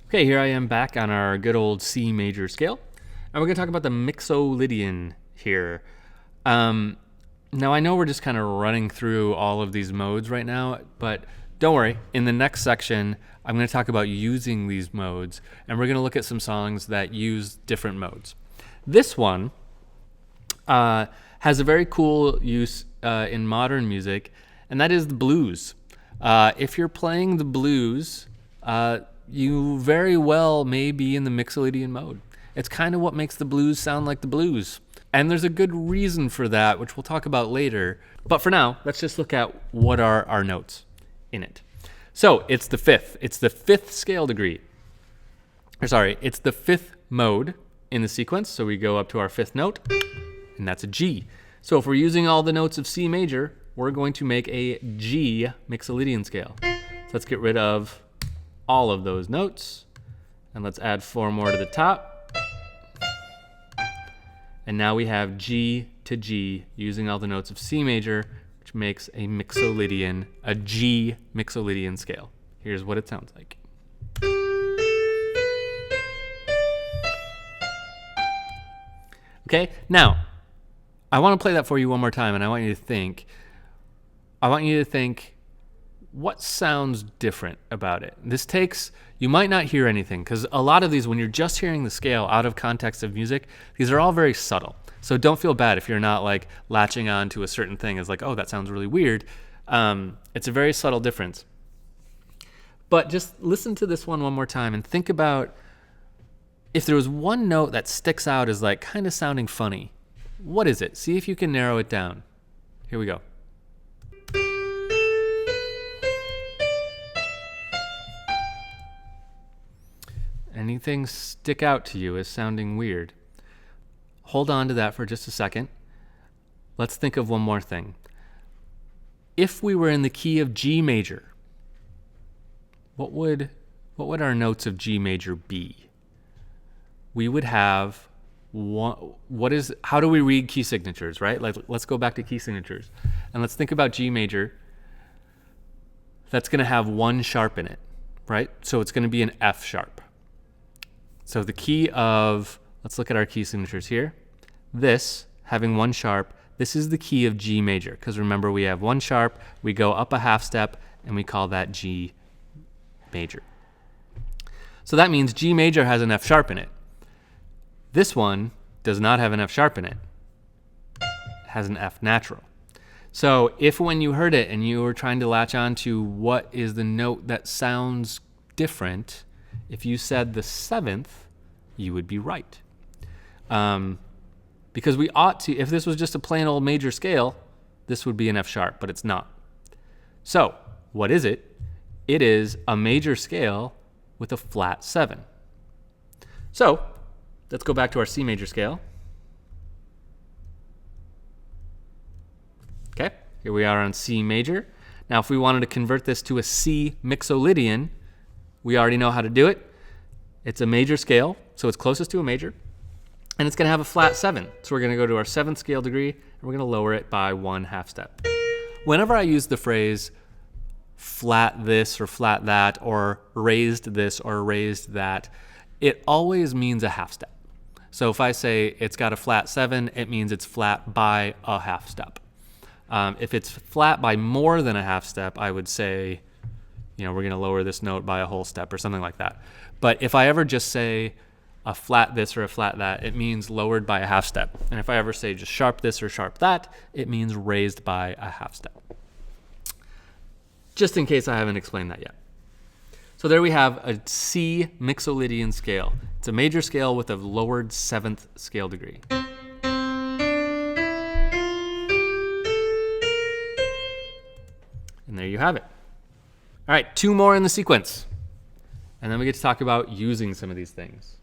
Okay, here I am back on our good old C major scale. And we're going to talk about the Mixolydian here. Now, I know we're just kind of running through all of these modes right now, but don't worry. In the next section, I'm going to talk about using these modes, and we're going to look at some songs that use different modes. This one has a very cool use in modern music, and that is the blues. If you're playing the blues, you very well may be in the Mixolydian mode. It's kind of what makes the blues sound like the blues. And there's a good reason for that, which we'll talk about later. But for now, let's just look at what are our notes in it. So it's the fifth. It's the fifth scale degree. It's the fifth mode in the sequence. So we go up to our fifth note, and that's a G. So if we're using all the notes of C major, we're going to make a G Mixolydian scale. So let's get rid of all of those notes, and let's add 4 more to the top. And now we have G to G using all the notes of C major, which makes a Mixolydian, a G Mixolydian scale. Here's what it sounds like. Okay, now I want to play that for you one more time, and I want you to think what sounds different about it. You might not hear anything, because a lot of these, when you're just hearing the scale out of context of music, these are all very subtle. So don't feel bad if you're not like latching on to a certain thing as like, oh, that sounds really weird. It's a very subtle difference. But just listen to this one more time and think about if there was one note that sticks out as like kind of sounding funny. What is it? See if you can narrow it down. Here we go. Anything stick out to you as sounding weird? Hold on to that for just a second. Let's think of one more thing. If we were in the key of G major, what would our notes of G major be? We would have how do we read key signatures, right? Let's go back to key signatures. And let's think about G major. That's going to have 1 sharp in it, right? So it's going to be an F sharp. So the key of, let's look at our key signatures here. This, having 1 sharp, this is the key of G major, because remember we have 1 sharp, we go up a half step, and we call that G major. So that means G major has an F sharp in it. This one does not have an F sharp in it. It has an F natural. So if when you heard it and you were trying to latch on to what is the note that sounds different, if you said the 7th, you would be right. Because we ought to, if this was just a plain old major scale, this would be an F sharp, but it's not. So what is it? It is a major scale with a flat 7. So let's go back to our C major scale. Okay, here we are on C major. Now if we wanted to convert this to a C Mixolydian, we already know how to do it. It's a major scale, so it's closest to a major, and it's going to have a flat 7. So we're going to go to our 7th scale degree, and we're going to lower it by 1 half step. Whenever I use the phrase flat this or flat that, or raised this or raised that, it always means a half step. So if I say it's got a flat 7, it means it's flat by a half step. If it's flat by more than a half step, I would say, we're going to lower this note by a whole step or something like that. But if I ever just say a flat this or a flat that, it means lowered by a half step. And if I ever say just sharp this or sharp that, it means raised by a half step. Just in case I haven't explained that yet. So there we have a C Mixolydian scale. It's a major scale with a lowered 7th scale degree. And there you have it. All right, 2 more in the sequence. And then we get to talk about using some of these things.